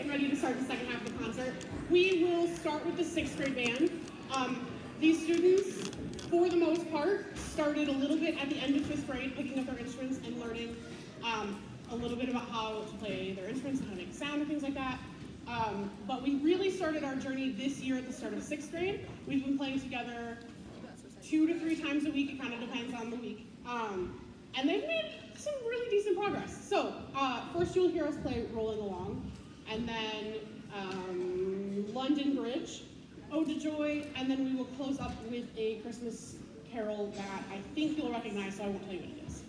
getting ready to start the second half of the concert. We will start with the 6th grade band. These students, for the most part, started a little bit at the end of 5th grade, picking up their instruments and learning a little bit about how to play their instruments and how to make sound and things like that. But we really started our journey this year at the start of 6th grade. We've been playing together 2 to 3 times a week. It kind of depends on the week. And they've made some really decent progress. So first you'll hear us play Rolling Along, and then London Bridge, Ode to Joy, and then we will close up with a Christmas carol that I think you'll recognize, so I won't tell you what it is.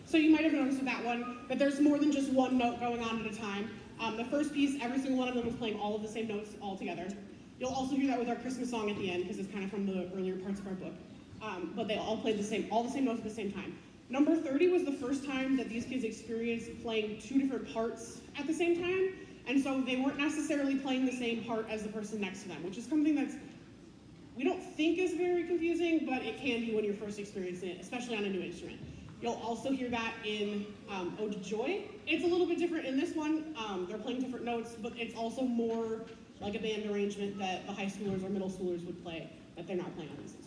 So you might have noticed with that one that there's more than just one note going on at a time. The first piece, every single one of them was playing all of the same notes all together. You'll also hear that with our Christmas song at the end, because it's kind of from the earlier parts of our book. But they all played all the same notes at the same time. Number 30 was the first time that these kids experienced playing 2 different parts at the same time, and so they weren't necessarily playing the same part as the person next to them, which is something that's we don't think is very confusing, but it can be when you're first experiencing it, especially on a new instrument. You'll also hear that in Ode to Joy. It's a little bit different in this one. They're playing different notes, but it's also more like a band arrangement that the high schoolers or middle schoolers would play, that they're not playing on these instruments.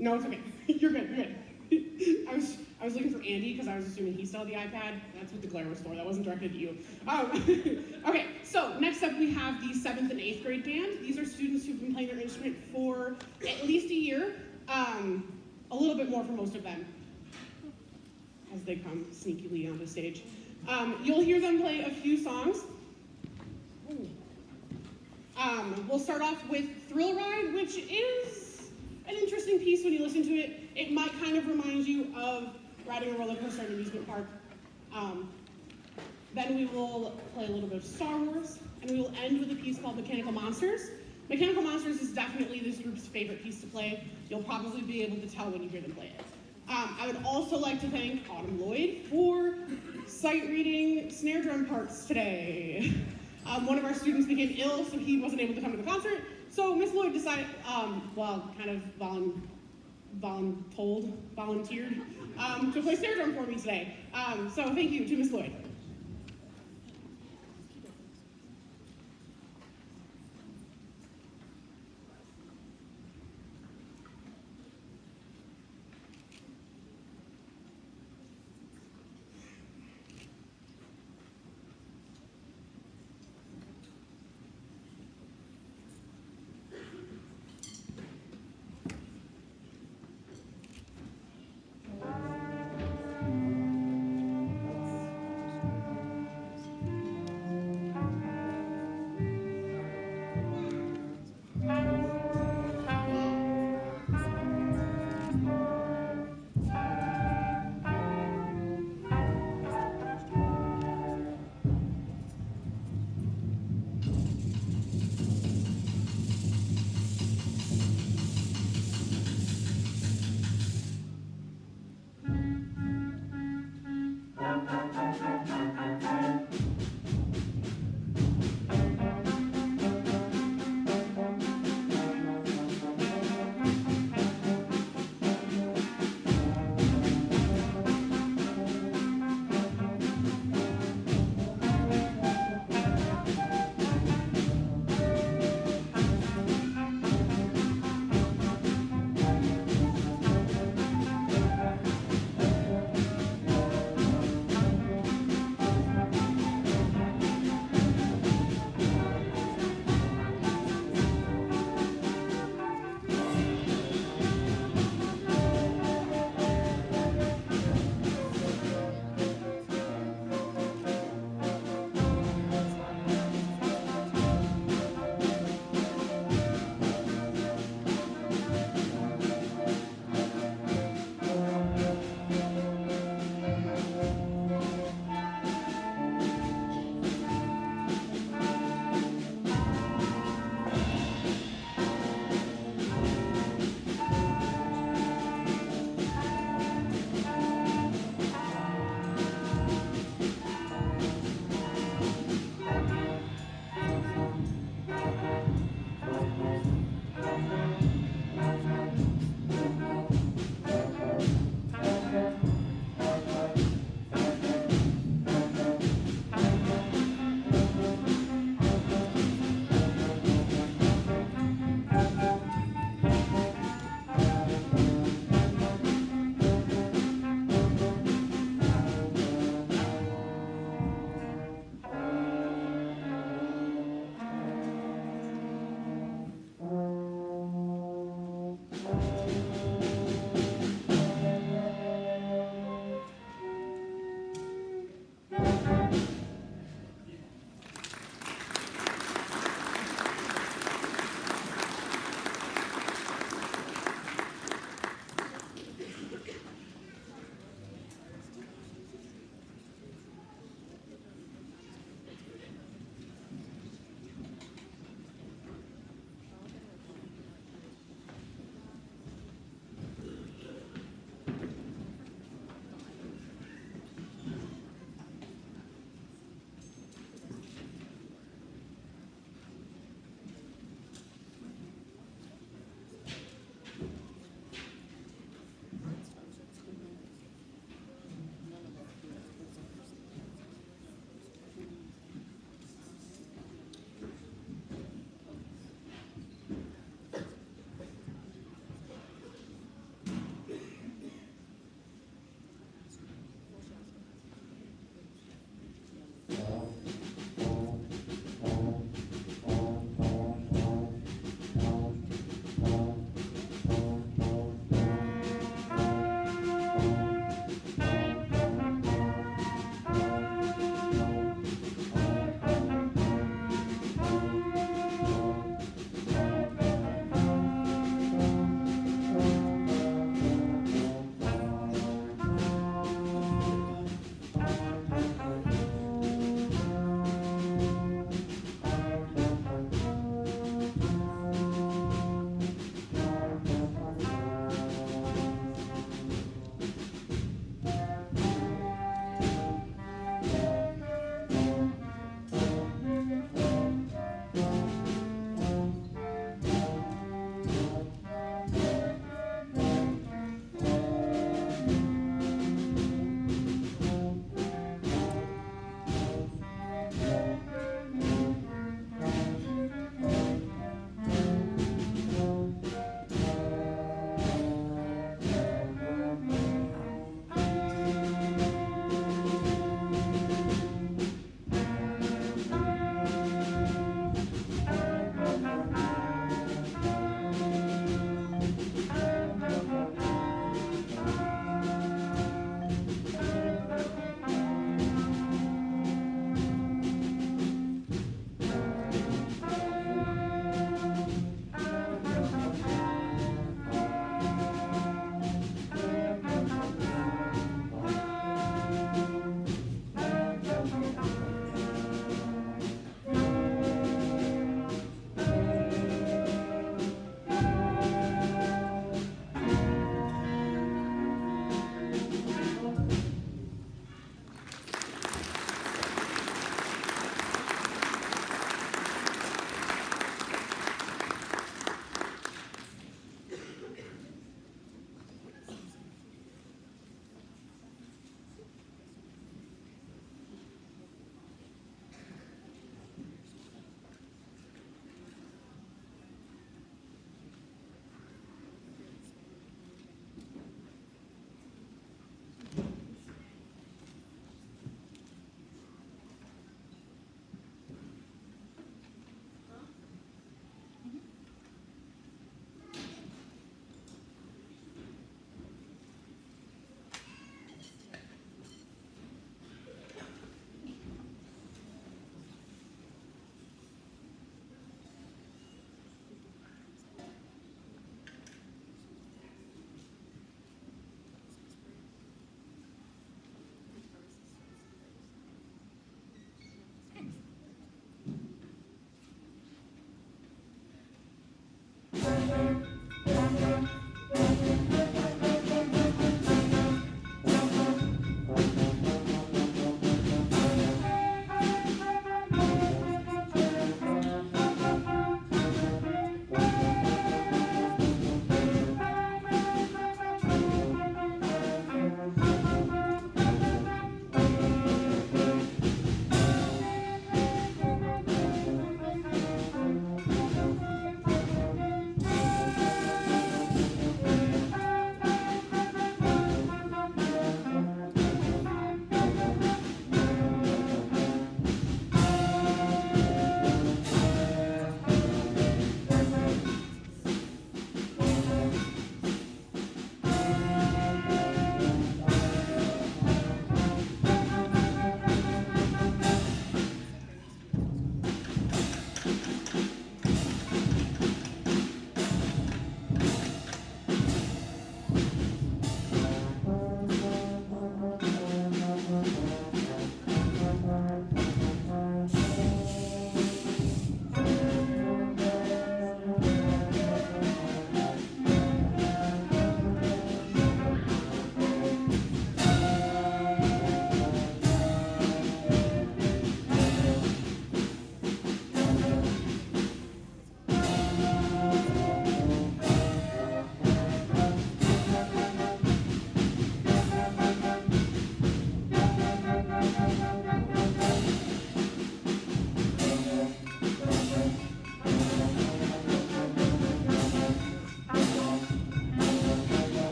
No, it's okay. You're good, you're good. I was looking for Andy because I was assuming he still had the iPad. That's what the glare was for. That wasn't directed at you. Okay, so next up we have the 7th and 8th grade band. These are students who've been playing their instrument for at least a year. A little bit more for most of them as they come sneakily onto stage. You'll hear them play a few songs. We'll start off with Thrill Ride, which is an interesting piece when you listen to it. It might kind of remind you of riding a roller coaster at an amusement park. Then we will play a little bit of Star Wars, and we will end with a piece called Mechanical Monsters. Mechanical Monsters is definitely this group's favorite piece to play. You'll probably be able to tell when you hear them play it. I would also like to thank Autumn Lloyd for sight reading snare drum parts today. One of our students became ill, so he wasn't able to come to the concert. So Miss Lloyd decided, kind of volunteered to play snare drum for me today. So thank you to Miss Lloyd.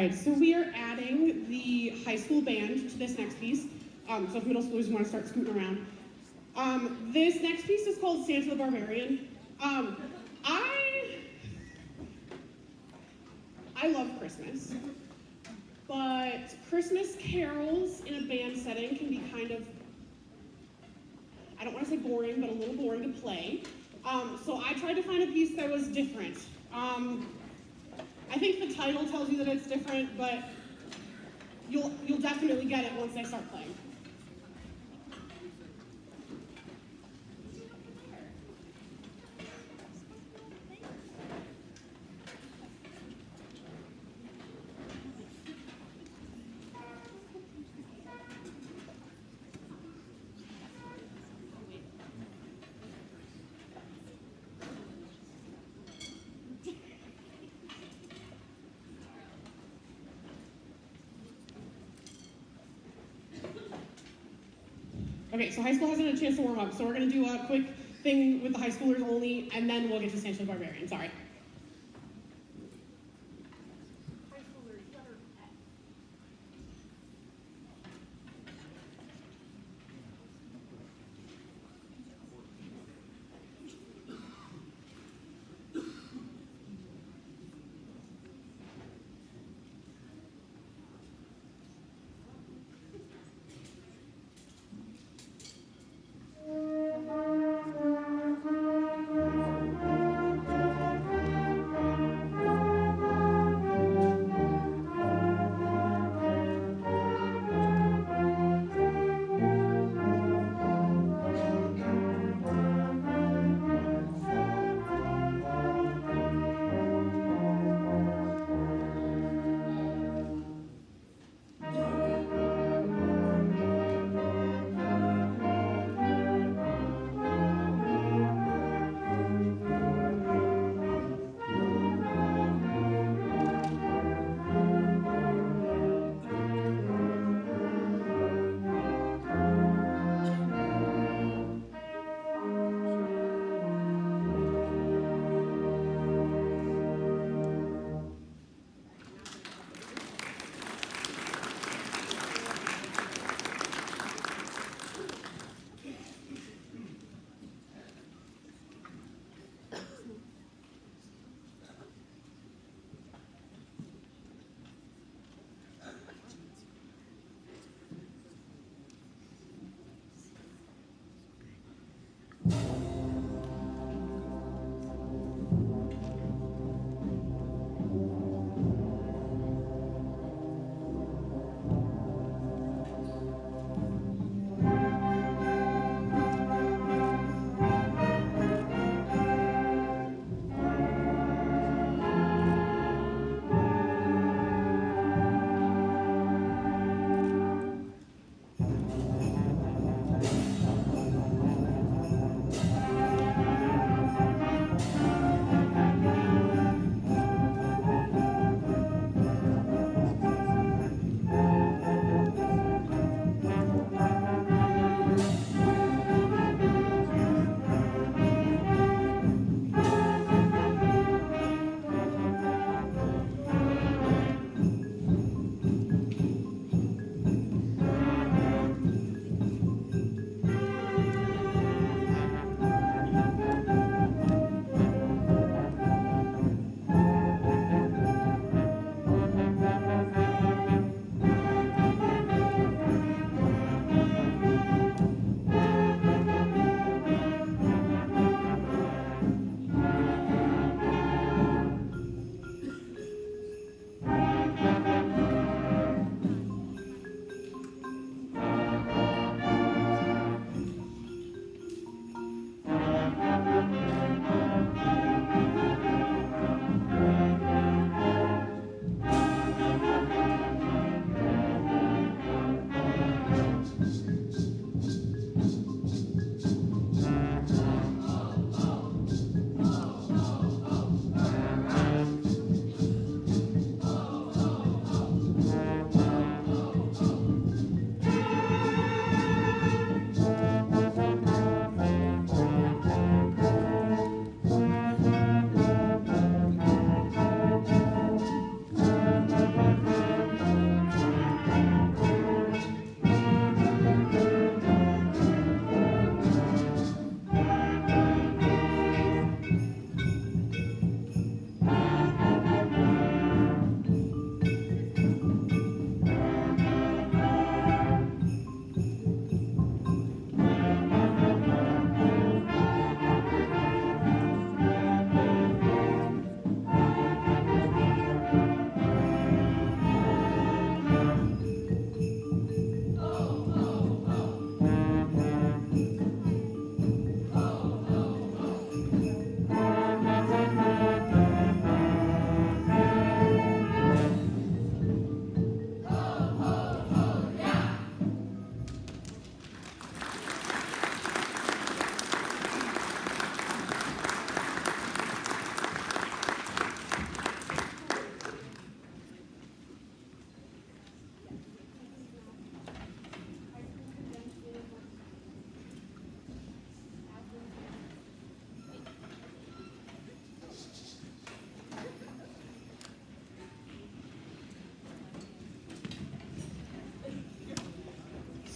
right, so we are adding the high school band to this next piece. So if middle schoolers want to start scooting around. This next piece is called Santa the Barbarian. I love Christmas, but Christmas carols in a band setting can be kind of, I don't want to say boring, but a little boring to play. So I tried to find a piece that was different. I think the title tells you that it's different, but you'll definitely get it once I start playing. Okay, so high school hasn't had a chance to warm up, so we're going to do a quick thing with the high schoolers only, and then we'll get to Santa the Barbarian. Sorry.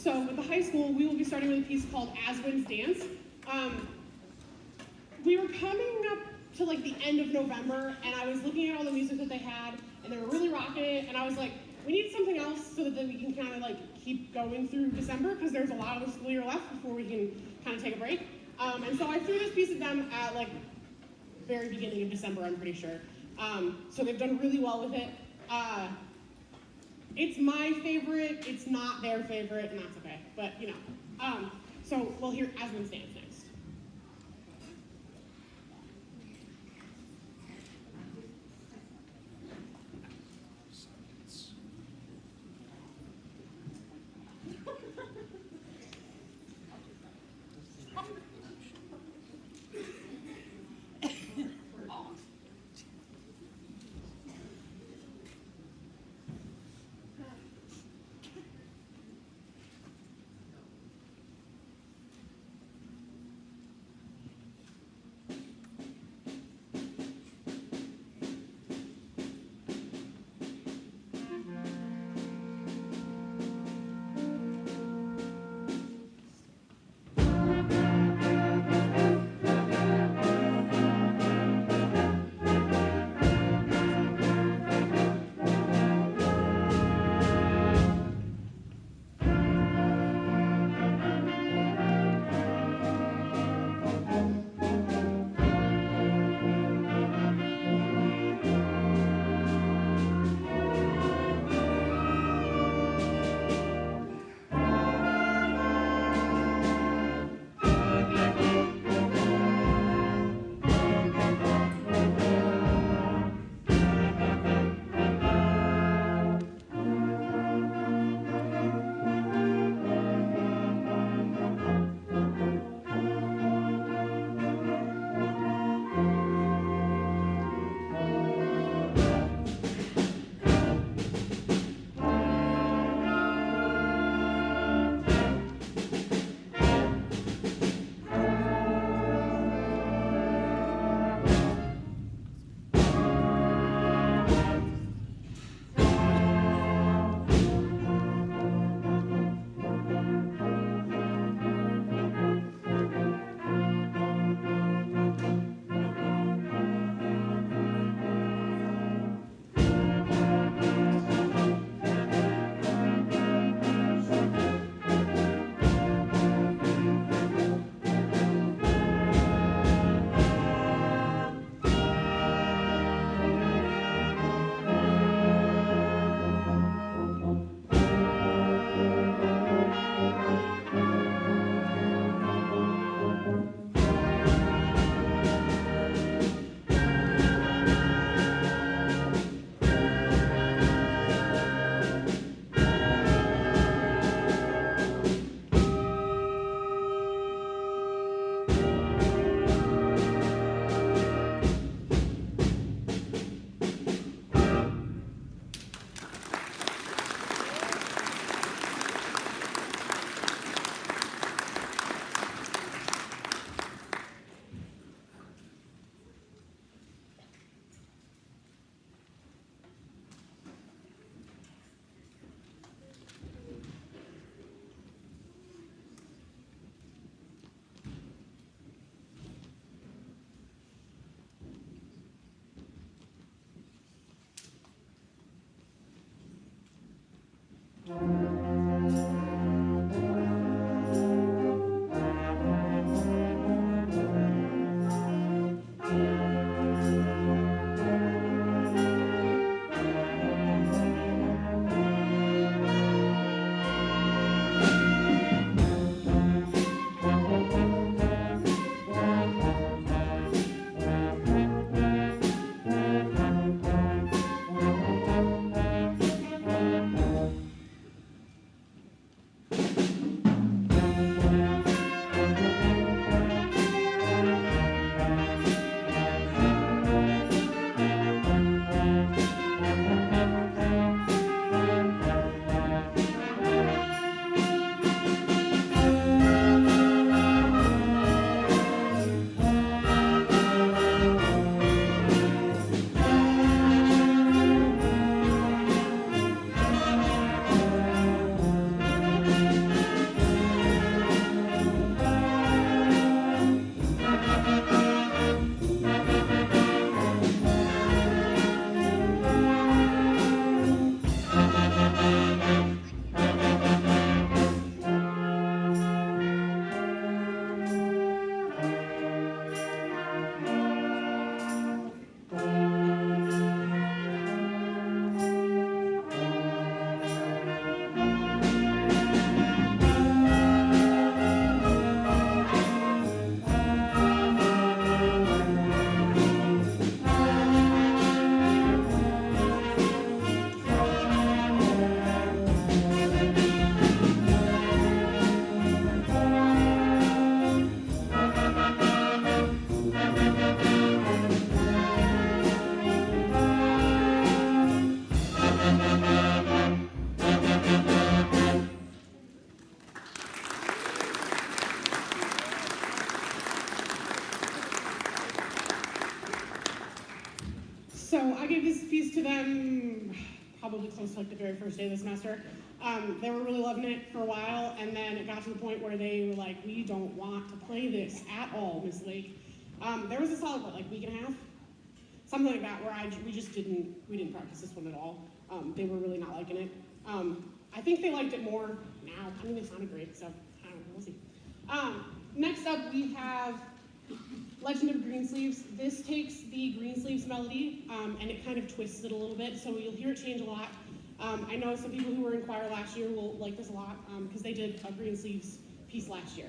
So with the high school, we will be starting with a piece called As Winds Dance. We were coming up to like the end of November, and I was looking at all the music that they had, and they were really rocking it, and I was like, we need something else so that then we can kind of like keep going through December, because there's a lot of the school year left before we can kind of take a break. And so I threw this piece at them at like very beginning of December, I'm pretty sure. So they've done really well with it. It's my favorite, it's not their favorite, and that's okay, but you know. So we'll hear As Winds Dance next. them probably close to like the very first day of the semester. They were really loving it for a while, and then it got to the point where they were like, we don't want to play this at all, Miss Lake. There was a solid, what, like week and a half? Something like that, where we didn't practice this one at all. They were really not liking it. I think they liked it more now. I mean, they sounded great, so I don't know, we'll see. Next up, we have Legend of Greensleeves. This takes the Greensleeves melody, and it kind of twists it a little bit, so you'll hear it change a lot. I know some people who were in choir last year will like this a lot, because they did a Greensleeves piece last year.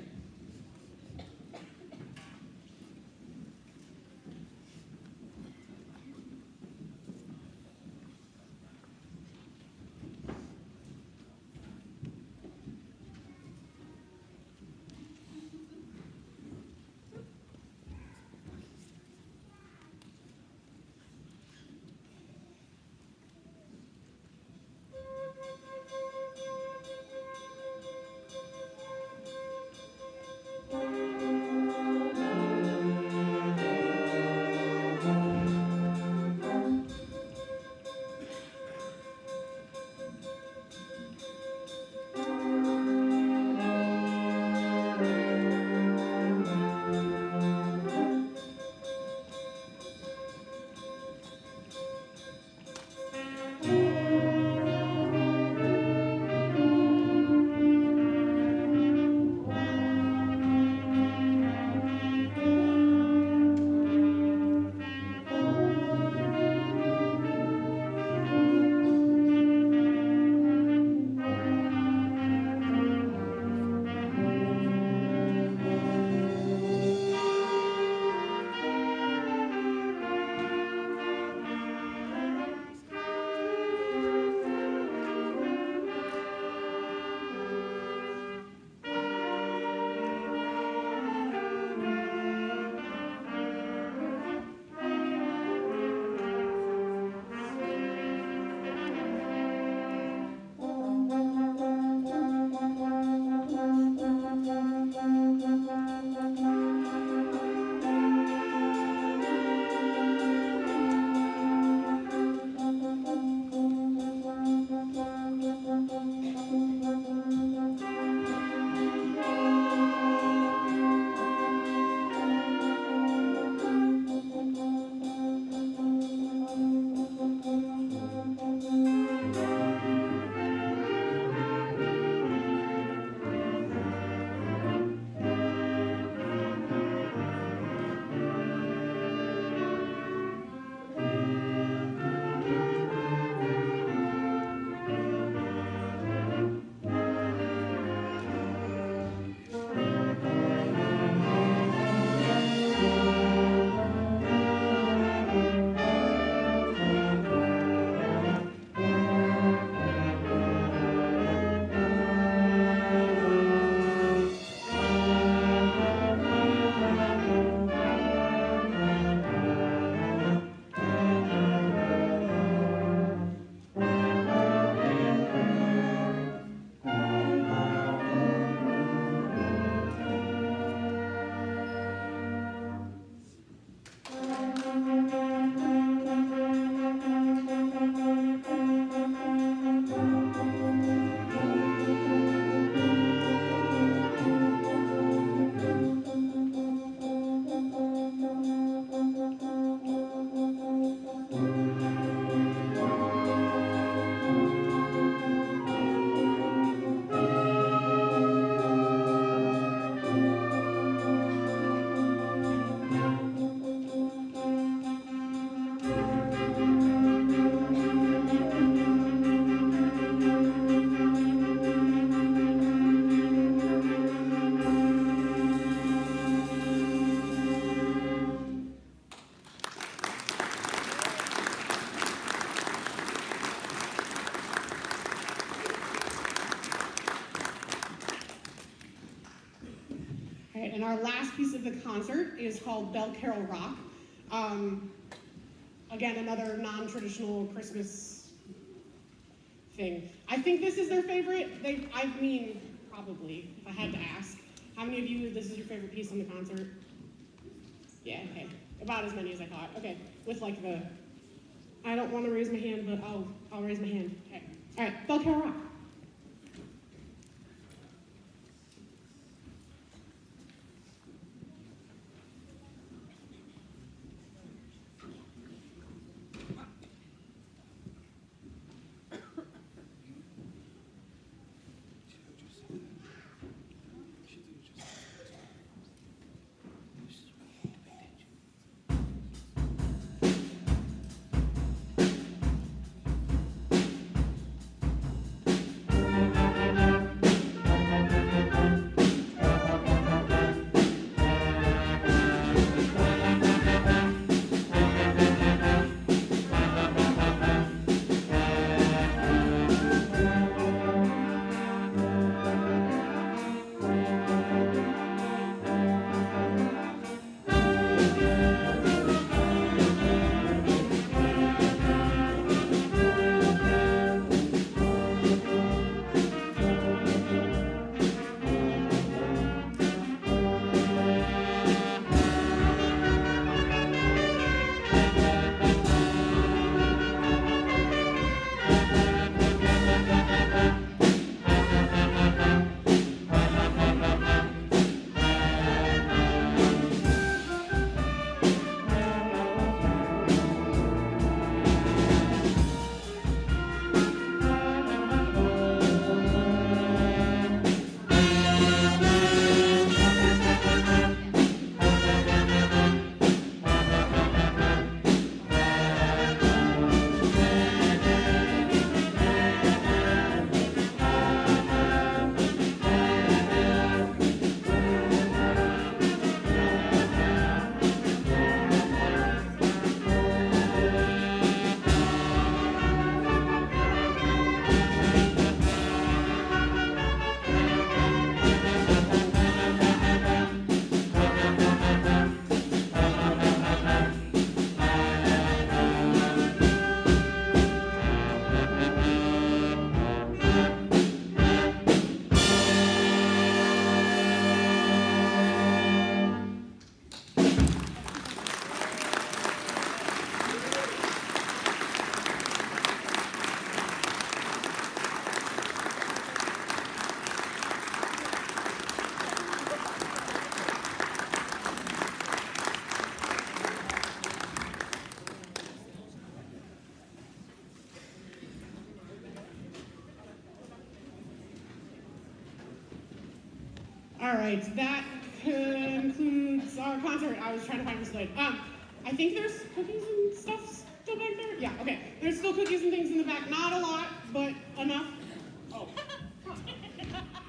And our last piece of the concert is called Bell Carol Rock. Again, another non-traditional Christmas thing. I think this is their favorite. I mean, probably, if I had to ask. How many of you, this is your favorite piece on the concert? Yeah, okay. About as many as I thought. Okay, with like the I don't want to raise my hand, but I'll raise my hand. Okay. All right, Bell Carroll Rock. All right, that concludes our concert. I was trying to find this slide. I think there's cookies and stuff still back there. Yeah, okay. There's still cookies and things in the back. Not a lot, but enough. Oh.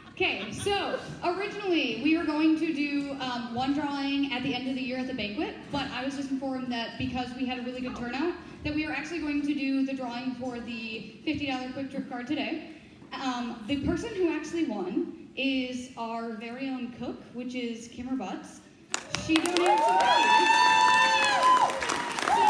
Okay, so originally we were going to do one drawing at the end of the year at the banquet, but I was just informed that because we had a really good turnout, that we are actually going to do the drawing for the $50 quick trip card today. The person who actually won is our very own cook, which is Kimmer Butts. She donated some cookies. So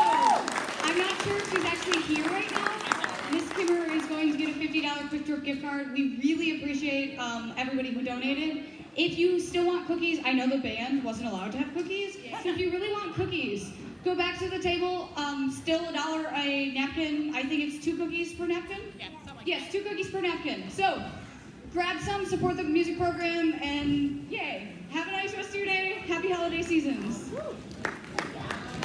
I'm not sure if she's actually here right now. Miss Kimmer is going to get a $50 quick trip gift card. We really appreciate everybody who donated. If you still want cookies, I know the band wasn't allowed to have cookies, so if you really want cookies, go back to the table. Still $1 a napkin. I think it's 2 cookies per napkin? Yeah, something like yes, 2 cookies per napkin. So grab some, support the music program, and yay! Have a nice rest of your day. Happy holiday seasons. that.